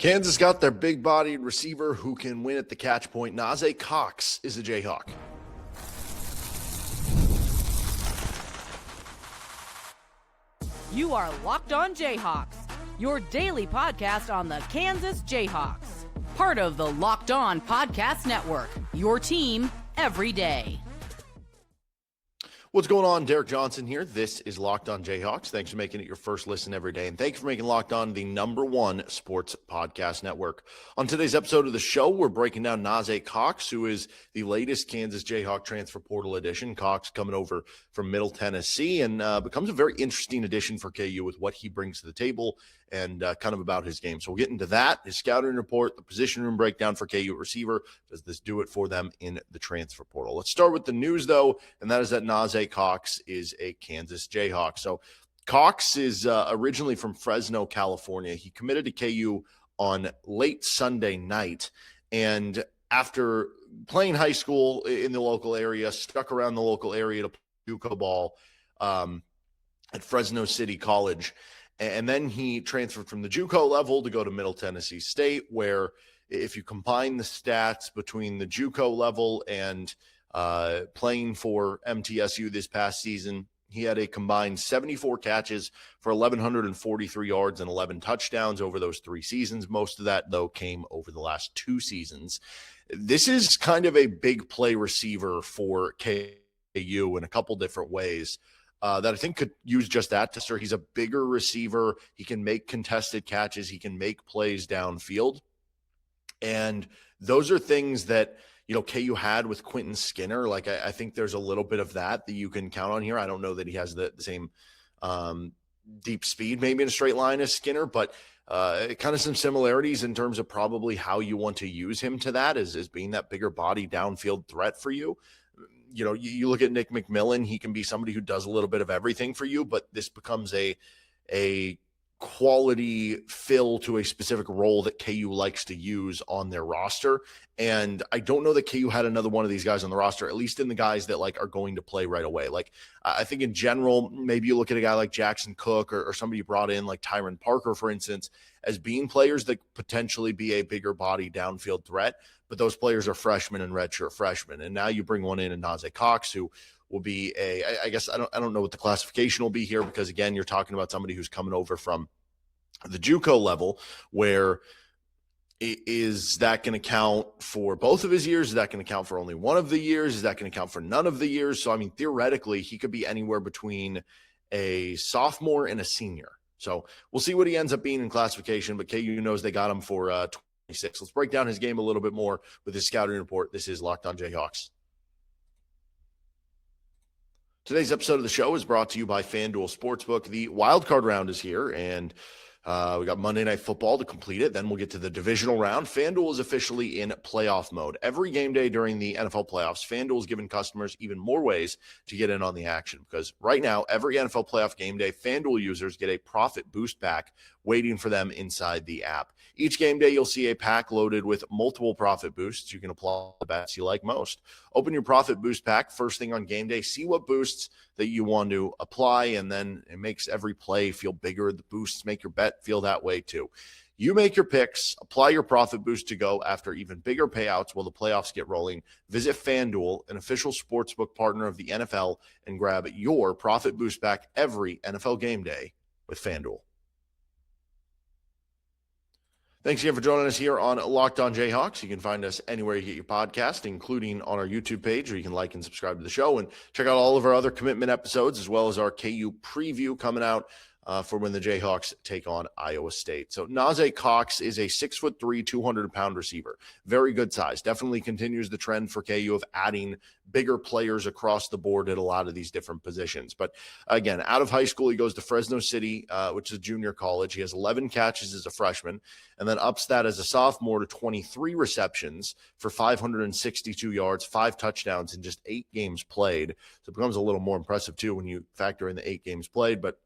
Kansas got their big-bodied receiver who can win at the catch point. Nahzae Cox is a Jayhawk. You are Locked On Jayhawks, your daily podcast on the Kansas Jayhawks. Part of the Locked On Podcast Network, your team every day. What's going on? Derek Johnson here. This is Locked On Jayhawks. Thanks for making it your first listen every day. And thanks for making Locked On the #1 sports podcast network. On today's episode of the show, we're breaking down Nahzae Cox, who is the latest Kansas Jayhawk transfer portal addition. Cox coming over from Middle Tennessee and becomes a very interesting addition for KU with what he brings to the table and kind of about his game. So we'll get into that, his scouting report, the position room breakdown for KU receiver. Does this do it for them in the transfer portal? Let's start with the news, though, and that is that Nahzae Cox is a Kansas Jayhawk. So Cox is originally from Fresno, California. He committed to KU on late Sunday night, and after playing high school in the local area, stuck around the local area to play JUCO ball at Fresno City College. And then he transferred from the JUCO level to go to Middle Tennessee State, where if you combine the stats between the JUCO level and playing for MTSU this past season, he had a combined 74 catches for 1,143 yards and 11 touchdowns over those 3 seasons. Most of that, though, came over the last 2 seasons. This is kind of a big play receiver for KU in a couple different ways. That I think could use just that to start. He's a bigger receiver. He can make contested catches. He can make plays downfield. And those are things that, you know, KU had with Quentin Skinner. Like, I think there's a little bit of that you can count on here. I don't know that he has the same deep speed maybe in a straight line as Skinner, but kind of some similarities in terms of probably how you want to use him to that as being that bigger body downfield threat for you. You know, you look at Nick McMillan, he can be somebody who does a little bit of everything for you, but this becomes a quality fill to a specific role that KU likes to use on their roster. And I don't know that KU had another one of these guys on the roster, at least in the guys that like are going to play right away. Like, I think in general, maybe you look at a guy like Jackson Cook or somebody you brought in like Tyron Parker, for instance, as being players that potentially be a bigger body downfield threat, but those players are freshmen and redshirt freshmen. And now you bring one in Nahzae Cox, who will be I guess I don't know what the classification will be here, because again, you're talking about somebody who's coming over from the JUCO level, where is that going to count for both of his years? Is that going to count for only one of the years? Is that going to count for none of the years? So, I mean, theoretically, he could be anywhere between a sophomore and a senior. So we'll see what he ends up being in classification, but KU knows they got him for 26. Let's break down his game a little bit more with his scouting report. This is Locked On Jayhawks. Today's episode of the show is brought to you by FanDuel Sportsbook. The wildcard round is here, and we got Monday Night Football to complete it. Then we'll get to the divisional round. FanDuel is officially in playoff mode. Every game day during the NFL playoffs, FanDuel is giving customers even more ways to get in on the action, because right now, every NFL playoff game day, FanDuel users get a profit boost pack waiting for them inside the app. Each game day, you'll see a pack loaded with multiple profit boosts. You can apply the bets you like most. Open your profit boost pack first thing on game day. See what boosts that you want to apply, and then it makes every play feel bigger. The boosts make your bet feel that way too. You make your picks, apply your profit boost to go after even bigger payouts while the playoffs get rolling. Visit FanDuel, an official sportsbook partner of the NFL, and grab your profit boost pack every NFL game day with FanDuel. Thanks again for joining us here on Locked On Jayhawks. You can find us anywhere you get your podcast, including on our YouTube page, where you can like and subscribe to the show, and check out all of our other commitment episodes, as well as our KU preview coming out for when the Jayhawks take on Iowa State. So Nahzae Cox is a 6'3", 200-pound receiver. Very good size. Definitely continues the trend for KU of adding bigger players across the board at a lot of these different positions. But again, out of high school, he goes to Fresno City, which is a junior college. He has 11 catches as a freshman, and then ups that as a sophomore to 23 receptions for 562 yards, 5 touchdowns in just 8 games played. So it becomes a little more impressive too when you factor in the 8 games played. But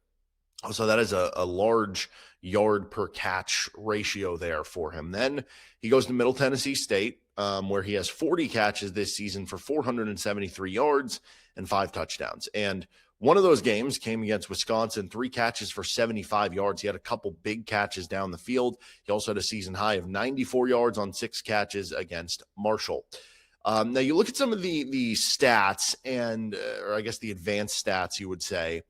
so that is a large yard per catch ratio there for him. Then he goes to Middle Tennessee State, where he has 40 catches this season for 473 yards and 5 touchdowns. And One of those games came against Wisconsin, 3 catches for 75 yards. He had a couple big catches down the field. He also had a season high of 94 yards on 6 catches against Marshall. Now you look at some of the stats and, or I guess the advanced stats, you would say,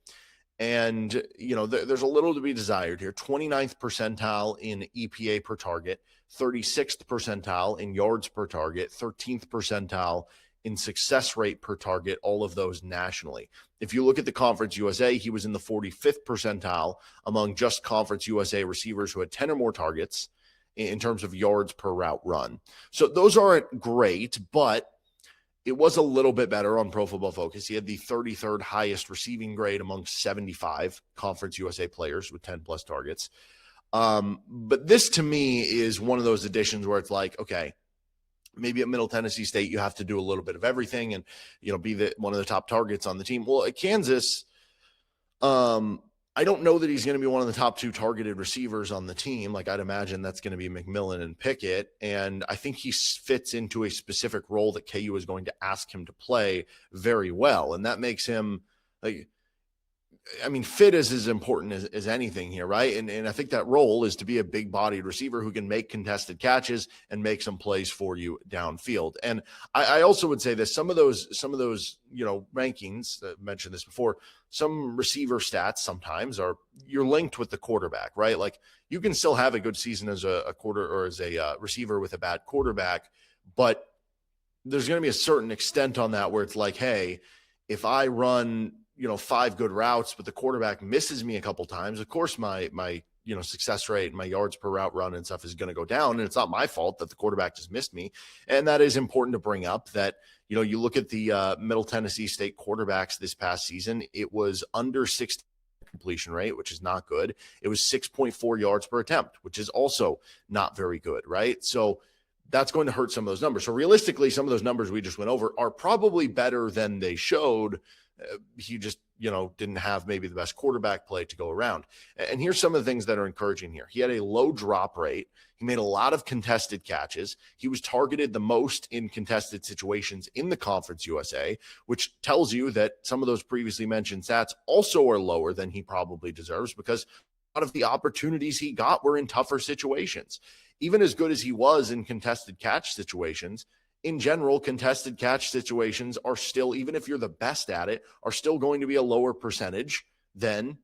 and, there's a little to be desired here. 29th percentile in EPA per target, 36th percentile in yards per target, 13th percentile in success rate per target, all of those nationally. If you look at the Conference USA, he was in the 45th percentile among just Conference USA receivers who had 10 or more targets in terms of yards per route run. So those aren't great, but it was a little bit better on Pro Football Focus. He had the 33rd highest receiving grade among 75 Conference USA players with 10 plus targets. But this to me is one of those additions where it's like, okay, maybe at Middle Tennessee State, you have to do a little bit of everything and, be one of the top targets on the team. Well, at Kansas, I don't know that he's going to be one of the top 2 targeted receivers on the team. Like, I'd imagine that's going to be McMillan and Pickett. And I think he fits into a specific role that KU is going to ask him to play very well. And that makes him fit is as important as anything here, right? And I think that role is to be a big-bodied receiver who can make contested catches and make some plays for you downfield. And I also would say that some of those rankings, I mentioned this before, some receiver stats sometimes you're linked with the quarterback, right? Like, you can still have a good season as a receiver with a bad quarterback, but there's going to be a certain extent on that where it's like, hey, if I run 5 good routes, but the quarterback misses me a couple times, of course my success rate, my yards per route run and stuff is going to go down. And it's not my fault that the quarterback just missed me. And that is important to bring up that, you look at the Middle Tennessee State quarterbacks this past season, it was under 60 completion rate, which is not good. It was 6.4 yards per attempt, which is also not very good, right? So that's going to hurt some of those numbers. So realistically, some of those numbers we just went over are probably better than they showed. He just, didn't have maybe the best quarterback play to go around. And here's some of the things that are encouraging here. He had a low drop rate. He made a lot of contested catches. He was targeted the most in contested situations in the Conference USA, which tells you that some of those previously mentioned stats also are lower than he probably deserves because a lot of the opportunities he got were in tougher situations. Even as good as he was in contested catch situations, in general, contested catch situations are still, even if you're the best at it, are still going to be a lower percentage than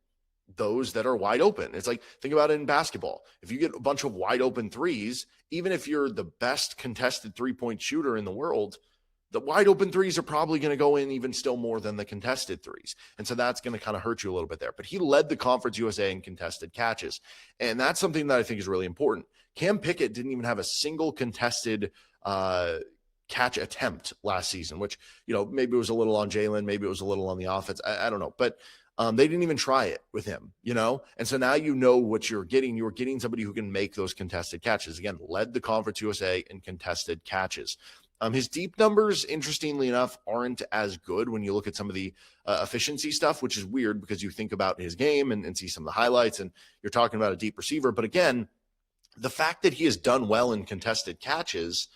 those that are wide open. It's like, think about it in basketball. If you get a bunch of wide open threes, even if you're the best contested 3-point shooter in the world, the wide open threes are probably going to go in even still more than the contested threes. And so that's going to kind of hurt you a little bit there. But he led the Conference USA in contested catches. And that's something that I think is really important. Cam Pickett didn't even have a single contested catch attempt last season, which, maybe it was a little on Jalen, maybe it was a little on the offense. I don't know. But they didn't even try it with him, And so now what you're getting. You're getting somebody who can make those contested catches. Again, led the Conference USA in contested catches. His deep numbers, interestingly enough, aren't as good when you look at some of the efficiency stuff, which is weird because you think about his game and see some of the highlights and you're talking about a deep receiver. But again, the fact that he has done well in contested catches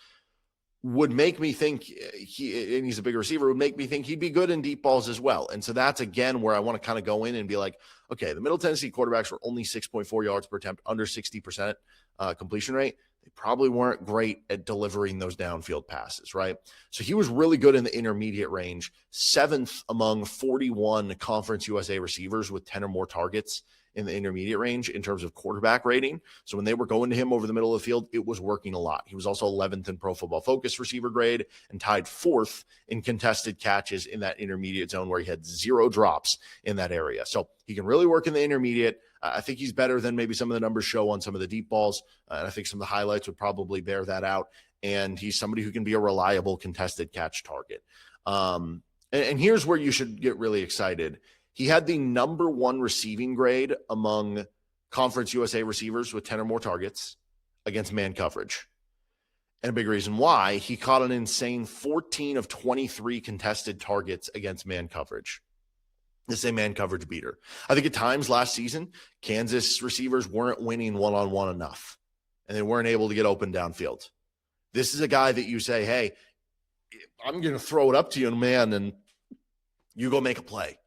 would make me think he's a big receiver, would make me think he'd be good in deep balls as well. And so that's, again, where I want to kind of go in and be like, okay, the Middle Tennessee quarterbacks were only 6.4 yards per attempt, under 60% completion rate. They probably weren't great at delivering those downfield passes, right? So he was really good in the intermediate range, 7th among 41 Conference USA receivers with 10 or more targets in the intermediate range in terms of quarterback rating. So when they were going to him over the middle of the field, it was working a lot. He was also 11th in Pro Football Focus receiver grade and tied 4th in contested catches in that intermediate zone where he had 0 drops in that area. So he can really work in the intermediate. I think he's better than maybe some of the numbers show on some of the deep balls. And I think some of the highlights would probably bear that out. And he's somebody who can be a reliable contested catch target. And here's where you should get really excited. He had the number 1 receiving grade among Conference USA receivers with 10 or more targets against man coverage. And a big reason why, he caught an insane 14 of 23 contested targets against man coverage. This is a man coverage beater. I think at times last season, Kansas receivers weren't winning one-on-one enough, and they weren't able to get open downfield. This is a guy that you say, hey, I'm going to throw it up to you, man, and you go make a play.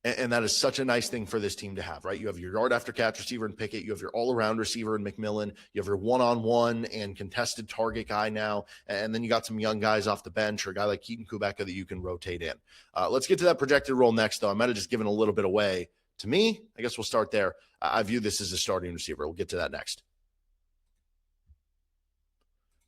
And that is such a nice thing for this team to have, right? You have your yard after catch receiver in Pickett. You have your all-around receiver in McMillan. You have your one-on-one and contested target guy now. And then you got some young guys off the bench or a guy like Keaton Kubeka that you can rotate in. Let's get to that projected role next, though. I might have just given a little bit away. To me, I guess we'll start there. I view this as a starting receiver. We'll get to that next.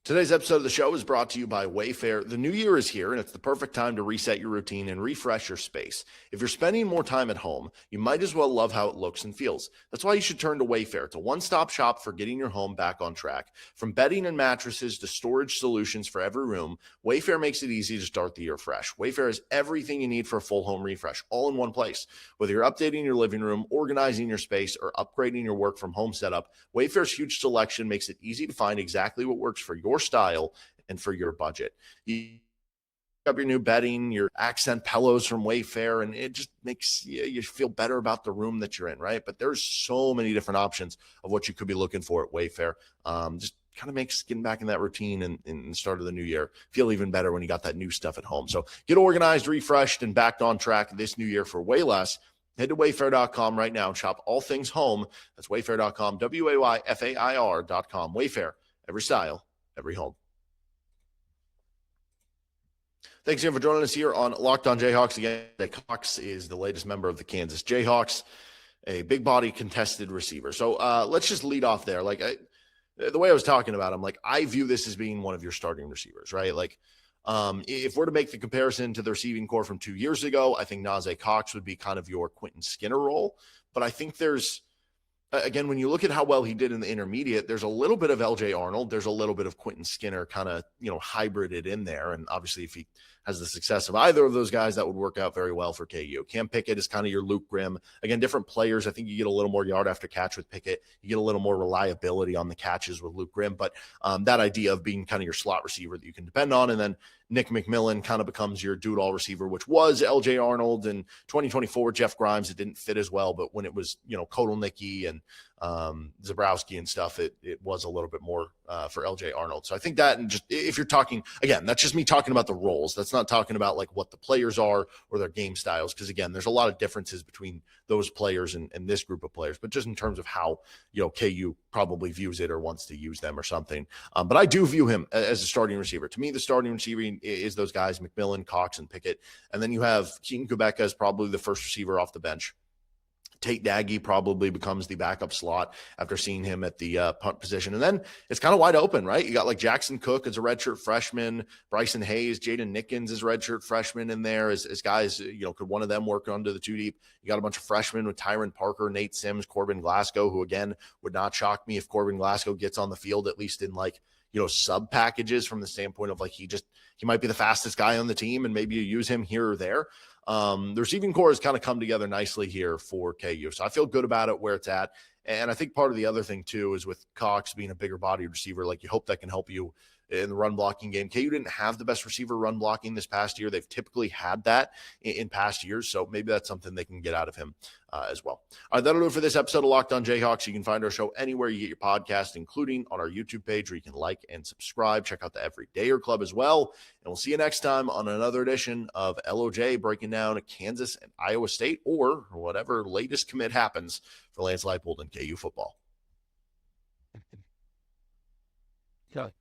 Today's episode of the show is brought to you by Wayfair. The new year is here, and it's the perfect time to reset your routine and refresh your space. If you're spending more time at home, you might as well love how it looks and feels. That's why you should turn to Wayfair. It's a one-stop shop for getting your home back on track. From bedding and mattresses to storage solutions for every room, Wayfair makes it easy to start the year fresh. Wayfair has everything you need for a full home refresh, all in one place. Whether you're updating your living room, organizing your space, or upgrading your work from home setup, Wayfair's huge selection makes it easy to find exactly what works for your style and for your budget. You up your new bedding, your accent pillows from Wayfair, and it just makes you feel better about the room that you're in, right? But there's so many different options of what you could be looking for at Wayfair. Just kind of makes getting back in that routine and the start of the new year feel even better when you got that new stuff at home. So get organized, refreshed, and back on track this new year for way less. Head to wayfair.com right now and shop all things home. That's wayfair.com, WAYFAIR.com. Wayfair, every style, every home. Thanks again for joining us here on Locked On Jayhawks. Again, Cox is the latest member of the Kansas Jayhawks, a big body contested receiver. So let's just lead off there. The way I was talking about him, I view this as being one of your starting receivers, right? If we're to make the comparison to the receiving core from 2 years ago, I think Nahzae Cox would be kind of your Quentin Skinner role. But I think there's, again, when you look at how well he did in the intermediate, there's a little bit of LJ Arnold. There's a little bit of Quentin Skinner kind of, hybrided in there. And obviously, if he has the success of either of those guys, that would work out very well for KU. Cam Pickett is kind of your Luke Grimm. Again, different players. I think you get a little more yard after catch with Pickett. You get a little more reliability on the catches with Luke Grimm. But that idea of being kind of your slot receiver that you can depend on. And then Nick McMillan kind of becomes your do-it-all receiver, which was LJ Arnold. In 2024, Jeff Grimes, it didn't fit as well. But when it was, Kotelnicki and Zabrowski and stuff, it was a little bit more for LJ Arnold. So I think that, and just if you're talking, again, that's just me talking about the roles. That's not talking about what the players are or their game styles. Because again, there's a lot of differences between those players and this group of players, but just in terms of how, KU probably views it or wants to use them or something. But I do view him as a starting receiver. To me, the starting receiver is those guys, McMillan, Cox, and Pickett. And then you have Keaton Kubeka as probably the first receiver off the bench. Tate Nagy probably becomes the backup slot after seeing him at the punt position. And then it's kind of wide open, right? You got Jackson Cook as a redshirt freshman, Bryson Hayes, Jaden Nickens as redshirt freshman in there as guys, could one of them work under the two deep? You got a bunch of freshmen with Tyron Parker, Nate Sims, Corbin Glasgow, who again would not shock me if Corbin Glasgow gets on the field, at least in sub packages from the standpoint of he might be the fastest guy on the team and maybe you use him here or there. The receiving core has kind of come together nicely here for KU. So I feel good about it where it's at. And I think part of the other thing too is with Cox being a bigger body receiver, you hope that can help you in the run blocking game. KU didn't have the best receiver run blocking this past year. They've typically had that in past years. So maybe that's something they can get out of him as well. All right, that'll do it for this episode of Locked On Jayhawks. You can find our show anywhere you get your podcast, including on our YouTube page where you can like and subscribe. Check out the Everydayer Club as well. And we'll see you next time on another edition of LOJ breaking down Kansas and Iowa State or whatever latest commit happens for Lance Leipold and KU football. Okay.